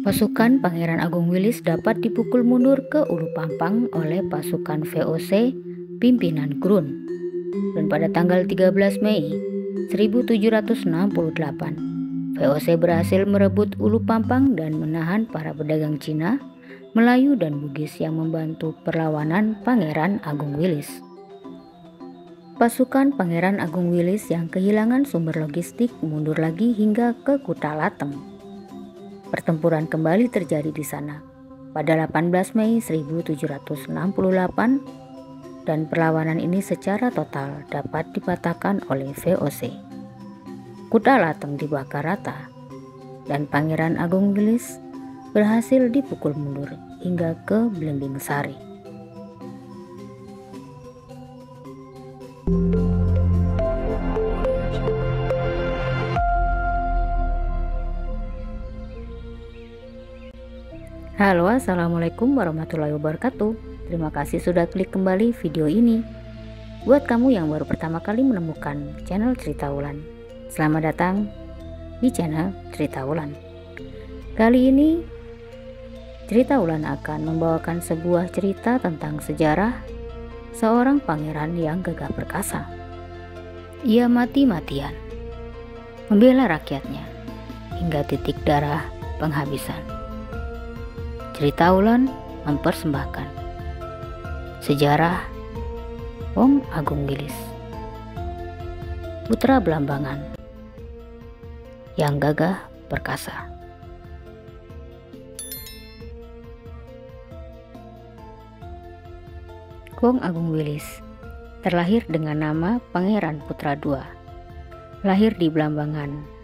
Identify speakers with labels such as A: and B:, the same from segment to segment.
A: Pasukan Pangeran Agung Wilis dapat dipukul mundur ke Ulu Pampang oleh pasukan VOC pimpinan Grun. Dan pada tanggal 13 Mei 1768, VOC berhasil merebut Ulu Pampang dan menahan para pedagang Cina, Melayu dan Bugis yang membantu perlawanan Pangeran Agung Wilis. Pasukan Pangeran Agung Wilis yang kehilangan sumber logistik mundur lagi hingga ke Kuta Lateng. Pertempuran kembali terjadi di sana pada 18 Mei 1768 dan perlawanan ini secara total dapat dipatahkan oleh VOC. Kuta Lateng dibakar rata dan Pangeran Agung Wilis berhasil dipukul mundur hingga ke Blimbing Sari. Halo, assalamualaikum warahmatullahi wabarakatuh. Terima kasih sudah klik kembali video ini. Buat kamu yang baru pertama kali menemukan channel Cerita Wulan, selamat datang di channel Cerita Wulan. Kali ini Cerita Wulan akan membawakan sebuah cerita tentang sejarah seorang pangeran yang gagah perkasa. Ia mati-matian membela rakyatnya hingga titik darah penghabisan. Cerita Wulan mempersembahkan sejarah Wong Agung Wilis, putra Belambangan yang gagah perkasa. Wong Agung Wilis terlahir dengan nama Pangeran Putra II. Lahir di Belambangan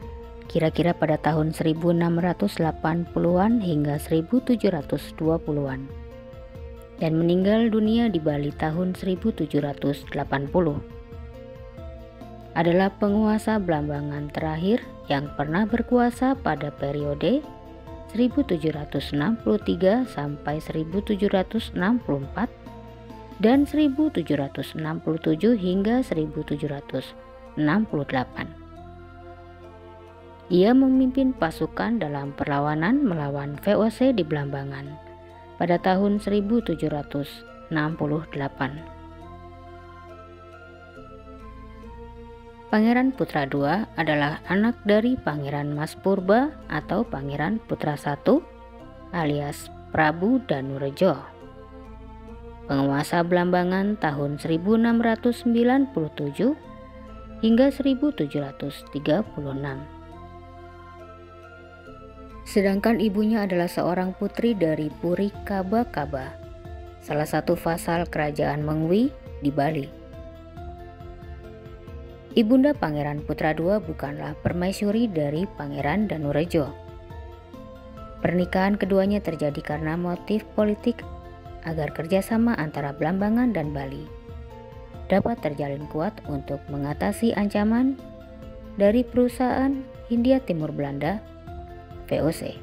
A: kira-kira pada tahun 1680-an hingga 1720-an dan meninggal dunia di Bali tahun 1780. Adalah penguasa Belambangan terakhir yang pernah berkuasa pada periode 1763 sampai 1764 dan 1767 hingga 1768. Ia memimpin pasukan dalam perlawanan melawan VOC di Belambangan pada tahun 1768. Pangeran Putra II adalah anak dari Pangeran Mas Purba atau Pangeran Putra I alias Prabu Danurejo, penguasa Belambangan tahun 1697 hingga 1736. Sedangkan ibunya adalah seorang putri dari Puri Kaba-Kaba, salah satu vasal kerajaan Mengwi di Bali. Ibunda Pangeran Putra II bukanlah permaisuri dari Pangeran Danurejo. Pernikahan keduanya terjadi karena motif politik agar kerjasama antara Belambangan dan Bali dapat terjalin kuat untuk mengatasi ancaman dari perusahaan Hindia Timur Belanda VOC.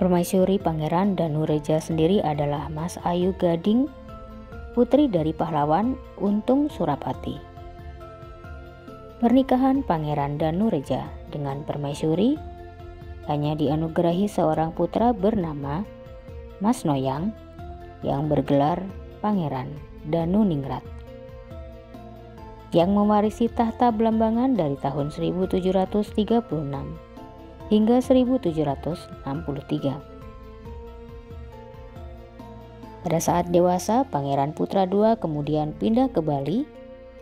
A: Permaisuri Pangeran Danureja sendiri adalah Mas Ayu Gading, putri dari pahlawan Untung Surapati. Pernikahan Pangeran Danureja dengan permaisuri hanya dianugerahi seorang putra bernama Mas Noyang yang bergelar Pangeran Danuningrat, yang mewarisi tahta Belambangan dari tahun 1736 hingga 1763. Pada saat dewasa, Pangeran Putra II kemudian pindah ke Bali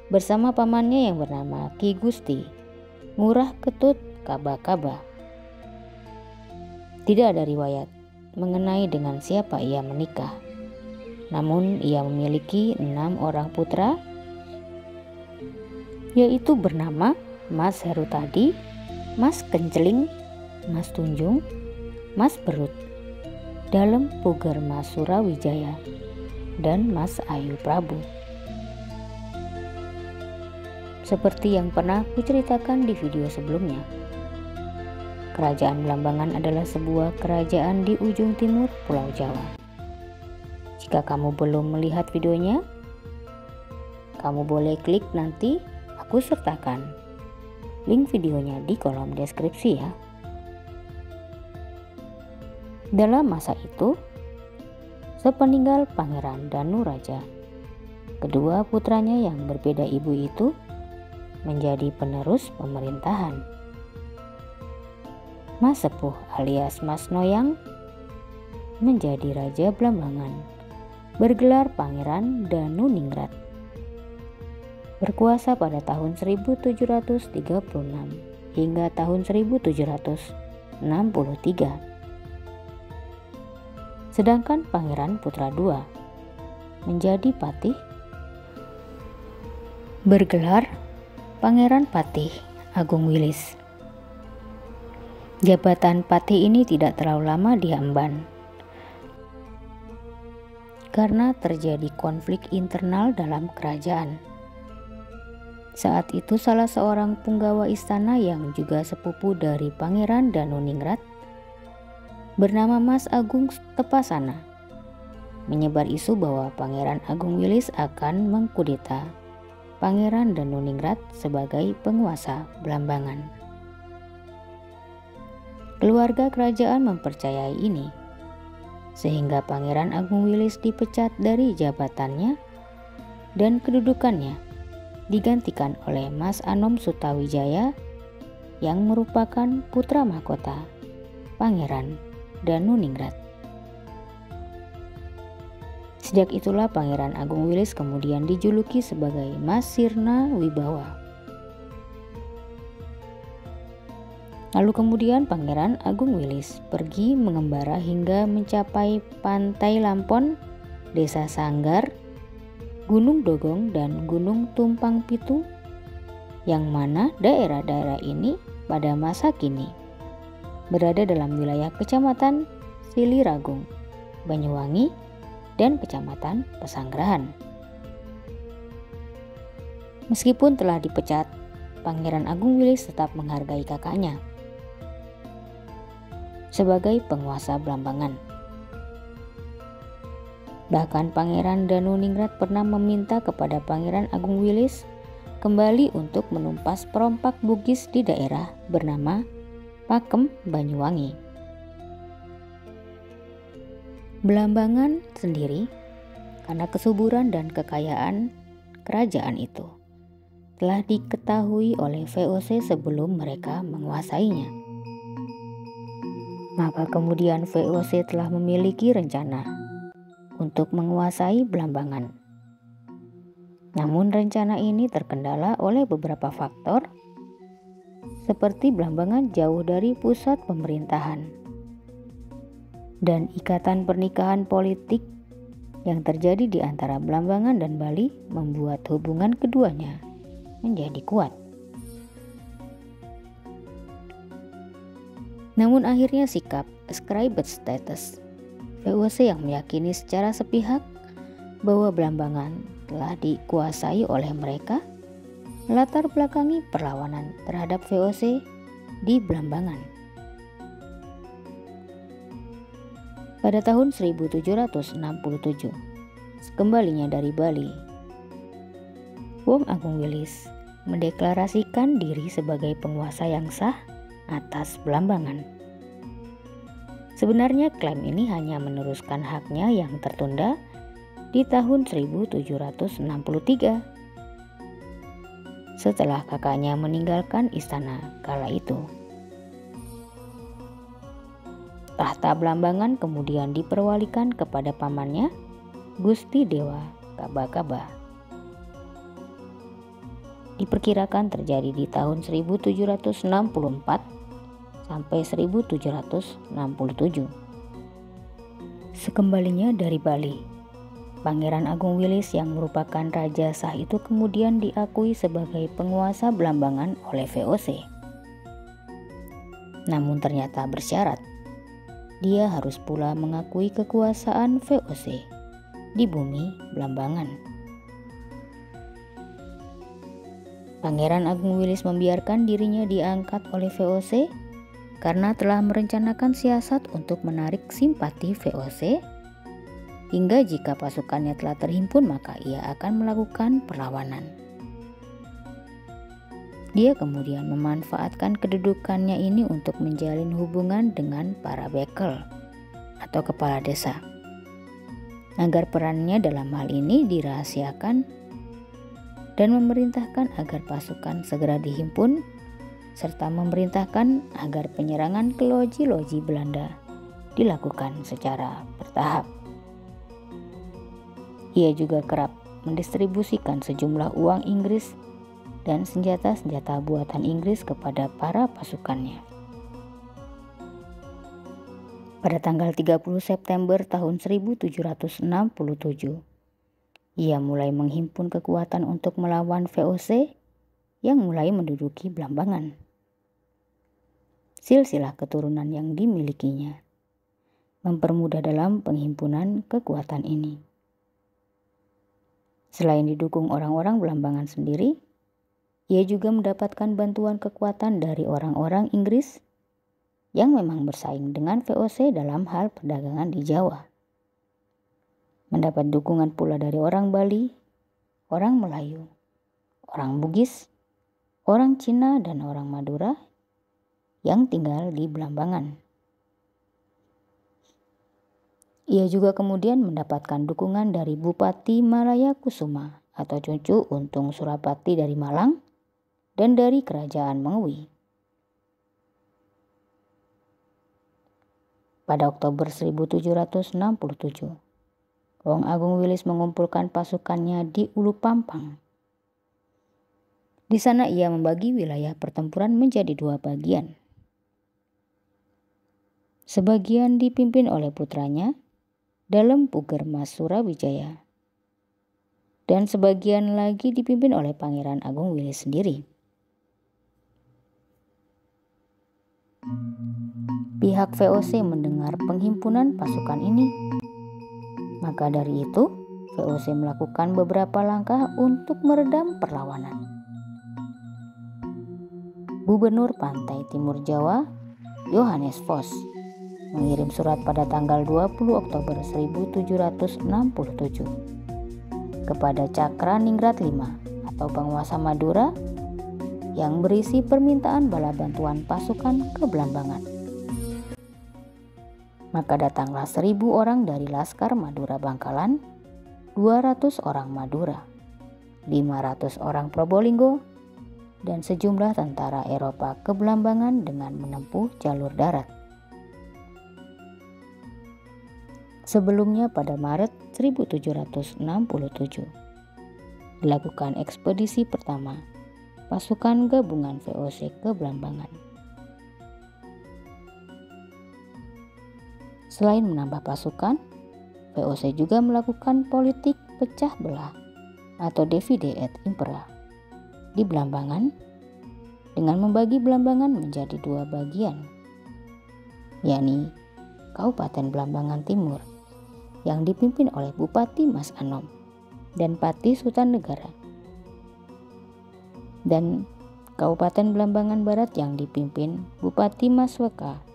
A: bersama pamannya yang bernama Ki Gusti Ngurah Ketut Kaba-Kaba. Tidak ada riwayat mengenai dengan siapa ia menikah. Namun ia memiliki 6 orang putra, yaitu bernama Mas Herutadi, Mas Kenceling, Mas Tunjung, Mas Berut, Dalem Puger Mas Surawijaya, dan Mas Ayu Prabu. Seperti yang pernah kuceritakan di video sebelumnya, Kerajaan Belambangan adalah sebuah kerajaan di ujung timur Pulau Jawa. Jika kamu belum melihat videonya, kamu boleh klik nanti aku sertakan link videonya di kolom deskripsi ya. Dalam masa itu, sepeninggal Pangeran Danuraja, kedua putranya yang berbeda ibu itu menjadi penerus pemerintahan. Mas Sepuh alias Mas Noyang menjadi Raja Blambangan, bergelar Pangeran Danuningrat. Berkuasa pada tahun 1736 hingga tahun 1763. Sedangkan Pangeran Putra II menjadi Patih, bergelar Pangeran Patih Agung Wilis. Jabatan Patih ini tidak terlalu lama diemban karena terjadi konflik internal dalam kerajaan. Saat itu salah seorang punggawa istana yang juga sepupu dari Pangeran Danuningrat bernama Mas Agung Tepasana menyebar isu bahwa Pangeran Agung Wilis akan mengkudeta Pangeran Danuningrat sebagai penguasa Blambangan. Keluarga kerajaan mempercayai ini, sehingga Pangeran Agung Wilis dipecat dari jabatannya dan kedudukannya digantikan oleh Mas Anom Sutawijaya yang merupakan putra mahkota Pangeran Danuningrat. Sejak itulah Pangeran Agung Wilis kemudian dijuluki sebagai Mas Sirna Wibawa. Lalu kemudian Pangeran Agung Wilis pergi mengembara hingga mencapai Pantai Lampon, Desa Sanggar, Gunung Dogong, dan Gunung Tumpang Pitu, yang mana daerah-daerah ini pada masa kini berada dalam wilayah Kecamatan Siliragung, Banyuwangi, dan Kecamatan Pesanggerahan. Meskipun telah dipecat, Pangeran Agung Wilis tetap menghargai kakaknya sebagai penguasa Blambangan. Bahkan Pangeran Danuningrat pernah meminta kepada Pangeran Agung Wilis kembali untuk menumpas perompak Bugis di daerah bernama Pakem, Banyuwangi. Blambangan sendiri, karena kesuburan dan kekayaan kerajaan itu, telah diketahui oleh VOC sebelum mereka menguasainya. Maka kemudian VOC telah memiliki rencana untuk menguasai Blambangan. Namun rencana ini terkendala oleh beberapa faktor, seperti Blambangan jauh dari pusat pemerintahan dan ikatan pernikahan politik yang terjadi di antara Blambangan dan Bali membuat hubungan keduanya menjadi kuat. Namun akhirnya sikap ascribed status VOC yang meyakini secara sepihak bahwa Blambangan telah dikuasai oleh mereka melatar belakangi perlawanan terhadap VOC di Blambangan. Pada tahun 1767, kembalinya dari Bali, Wong Agung Wilis mendeklarasikan diri sebagai penguasa yang sah atas Blambangan. Sebenarnya klaim ini hanya meneruskan haknya yang tertunda di tahun 1763 setelah kakaknya meninggalkan istana kala itu. Tahta Blambangan kemudian diperwalikan kepada pamannya, Gusti Dewa Kaba-Kaba. Diperkirakan terjadi di tahun 1764 sampai 1767. Sekembalinya dari Bali, Pangeran Agung Wilis yang merupakan raja sah itu kemudian diakui sebagai penguasa Blambangan oleh VOC. Namun ternyata bersyarat, dia harus pula mengakui kekuasaan VOC di bumi Blambangan. Pangeran Agung Wilis membiarkan dirinya diangkat oleh VOC karena telah merencanakan siasat untuk menarik simpati VOC, hingga jika pasukannya telah terhimpun maka ia akan melakukan perlawanan. Dia kemudian memanfaatkan kedudukannya ini untuk menjalin hubungan dengan para bekel atau kepala desa, agar perannya dalam hal ini dirahasiakan dan memerintahkan agar pasukan segera dihimpun, serta memerintahkan agar penyerangan ke loji-loji Belanda dilakukan secara bertahap. Ia juga kerap mendistribusikan sejumlah uang Inggris dan senjata-senjata buatan Inggris kepada para pasukannya. Pada tanggal 30 September tahun 1767, ia mulai menghimpun kekuatan untuk melawan VOC yang mulai menduduki Blambangan. Silsilah keturunan yang dimilikinya mempermudah dalam penghimpunan kekuatan ini. Selain didukung orang-orang Blambangan sendiri, ia juga mendapatkan bantuan kekuatan dari orang-orang Inggris yang memang bersaing dengan VOC dalam hal perdagangan di Jawa. Mendapat dukungan pula dari orang Bali, orang Melayu, orang Bugis, orang Cina, dan orang Madura yang tinggal di Blambangan. Ia juga kemudian mendapatkan dukungan dari Bupati Malaya Kusuma atau cucu Untung Surapati dari Malang dan dari Kerajaan Mengui. Pada Oktober 1767, Wong Agung Willis mengumpulkan pasukannya di Ulu Pampang. Di sana ia membagi wilayah pertempuran menjadi dua bagian. Sebagian dipimpin oleh putranya, Dalem Pugermas Surawijaya, dan sebagian lagi dipimpin oleh Pangeran Agung Willis sendiri. Pihak VOC mendengar penghimpunan pasukan ini. Maka dari itu, VOC melakukan beberapa langkah untuk meredam perlawanan. Gubernur Pantai Timur Jawa, Johannes Vos, mengirim surat pada tanggal 20 Oktober 1767 kepada Cakraningrat V atau penguasa Madura yang berisi permintaan bala bantuan pasukan ke Blambangan. Maka datanglah 1.000 orang dari Laskar Madura Bangkalan, 200 orang Madura, 500 orang Probolinggo, dan sejumlah tentara Eropa ke Blambangan dengan menempuh jalur darat. Sebelumnya pada Maret 1767 dilakukan ekspedisi pertama pasukan gabungan VOC ke Blambangan. Selain menambah pasukan, VOC juga melakukan politik pecah belah atau divide et impera di Blambangan dengan membagi Blambangan menjadi dua bagian, yakni Kabupaten Blambangan Timur yang dipimpin oleh Bupati Mas Anom dan Pati Sutan Negara, dan Kabupaten Blambangan Barat yang dipimpin Bupati Mas Weka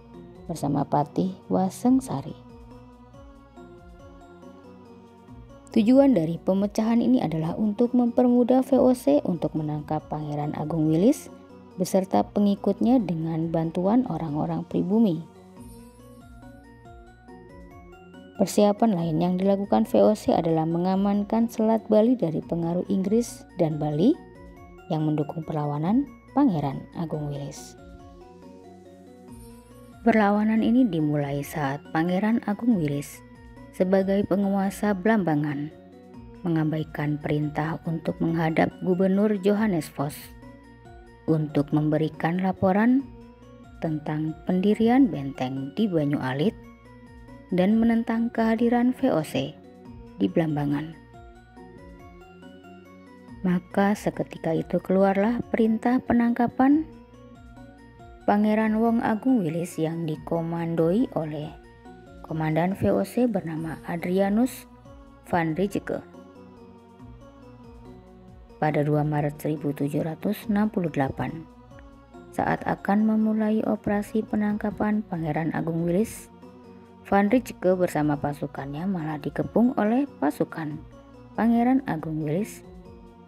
A: bersama Patih Wasengsari. Tujuan dari pemecahan ini adalah untuk mempermudah VOC untuk menangkap Pangeran Agung Willis beserta pengikutnya dengan bantuan orang-orang pribumi. Persiapan lain yang dilakukan VOC adalah mengamankan Selat Bali dari pengaruh Inggris dan Bali yang mendukung perlawanan Pangeran Agung Willis. Perlawanan ini dimulai saat Pangeran Agung Willis sebagai penguasa Blambangan mengabaikan perintah untuk menghadap Gubernur Johannes Vos untuk memberikan laporan tentang pendirian benteng di Banyu Alit dan menentang kehadiran VOC di Blambangan. Maka seketika itu keluarlah perintah penangkapan Pangeran Wong Agung Willis yang dikomandoi oleh komandan VOC bernama Adrianus van Rietzke. Pada 2 Maret 1768, saat akan memulai operasi penangkapan Pangeran Agung Willis, van Rietzke bersama pasukannya malah dikepung oleh pasukan Pangeran Agung Willis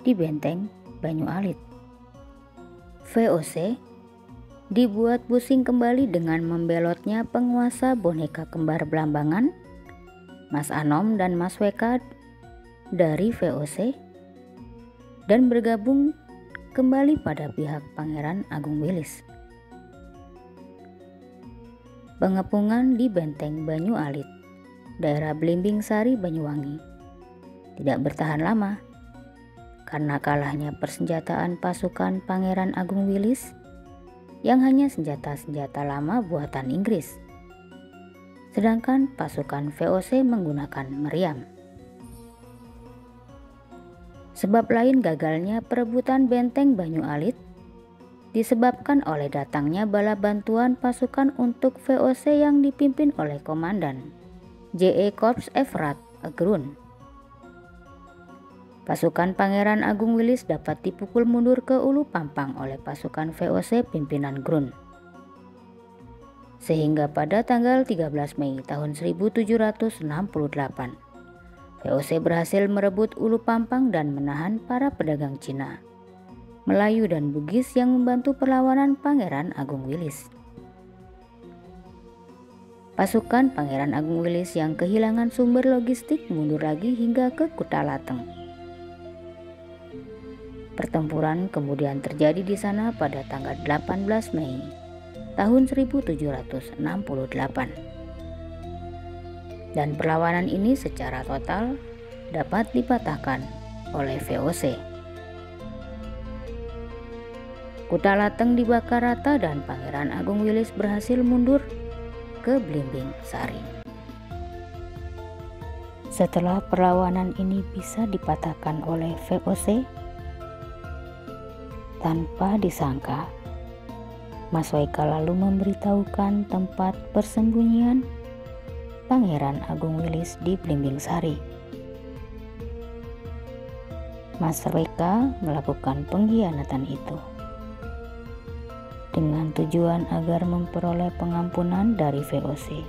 A: di benteng Banyu Alit. VOC dibuat pusing kembali dengan membelotnya penguasa boneka kembar Belambangan, Mas Anom dan Mas Weka dari VOC, dan bergabung kembali pada pihak Pangeran Agung Wilis. Pengepungan di Benteng Banyu Alit, daerah Blimbing Sari, Banyuwangi, tidak bertahan lama karena kalahnya persenjataan pasukan Pangeran Agung Wilis yang hanya senjata-senjata lama buatan Inggris, sedangkan pasukan VOC menggunakan meriam. Sebab lain gagalnya perebutan Benteng Banyu Alit disebabkan oleh datangnya bala bantuan pasukan untuk VOC yang dipimpin oleh Komandan JE Korps Everard Agrun. Pasukan Pangeran Agung Wilis dapat dipukul mundur ke Ulu Pampang oleh pasukan VOC pimpinan Grun. Sehingga pada tanggal 13 Mei tahun 1768, VOC berhasil merebut Ulu Pampang dan menahan para pedagang Cina, Melayu dan Bugis yang membantu perlawanan Pangeran Agung Wilis. Pasukan Pangeran Agung Wilis yang kehilangan sumber logistik mundur lagi hingga ke Kutalateng. Pertempuran kemudian terjadi di sana pada tanggal 18 Mei tahun 1768. Dan perlawanan ini secara total dapat dipatahkan oleh VOC. Kutalateng dibakar rata dan Pangeran Agung Wilis berhasil mundur ke Blimbing Sari. Setelah perlawanan ini bisa dipatahkan oleh VOC, tanpa disangka Mas Weka lalu memberitahukan tempat persembunyian Pangeran Agung Wilis di Blimbing Sari. Mas Weka melakukan pengkhianatan itu dengan tujuan agar memperoleh pengampunan dari VOC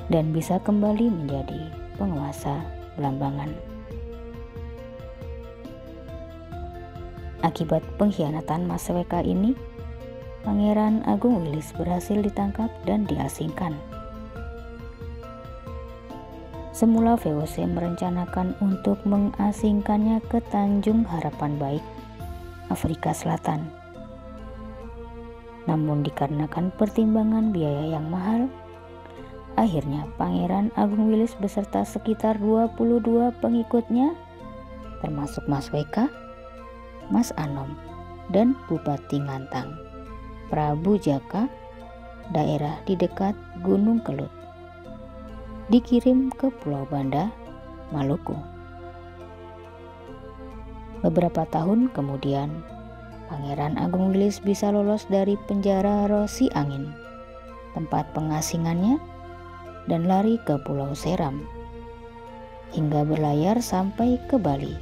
A: dan bisa kembali menjadi penguasa Belambangan. Akibat pengkhianatan Mas Weka ini, Pangeran Agung Wilis berhasil ditangkap dan diasingkan. Semula VOC merencanakan untuk mengasingkannya ke Tanjung Harapan Baik, Afrika Selatan. Namun dikarenakan pertimbangan biaya yang mahal, akhirnya Pangeran Agung Wilis beserta sekitar 22 pengikutnya, termasuk Mas Weka, Mas Anom, dan Bupati Ngantang, Prabu Jaka, daerah di dekat Gunung Kelut, dikirim ke Pulau Banda, Maluku. Beberapa tahun kemudian, Pangeran Agung Wilis bisa lolos dari penjara Rosi Angin, tempat pengasingannya, dan lari ke Pulau Seram, hingga berlayar sampai ke Bali.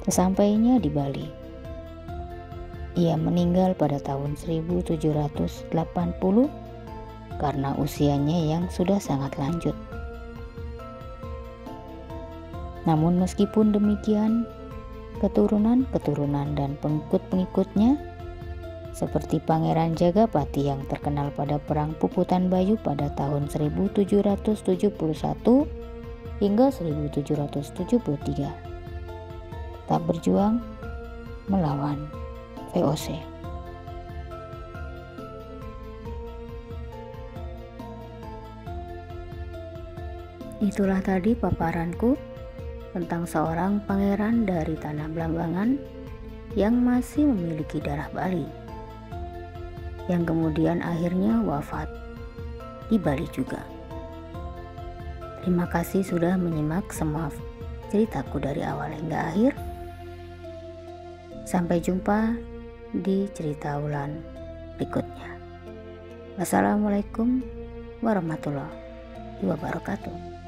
A: Sesampainya di Bali, ia meninggal pada tahun 1780 karena usianya yang sudah sangat lanjut. Namun meskipun demikian, keturunan-keturunan dan pengikut-pengikutnya seperti Pangeran Jagapati yang terkenal pada Perang Puputan Bayu pada tahun 1771 hingga 1773 tetap berjuang melawan VOC. Itulah tadi paparanku tentang seorang pangeran dari tanah Belambangan yang masih memiliki darah Bali, yang kemudian akhirnya wafat di Bali juga. Terima kasih sudah menyimak semua ceritaku dari awal hingga akhir. Sampai jumpa di cerita ulan berikutnya. Wassalamualaikum warahmatullahi wabarakatuh.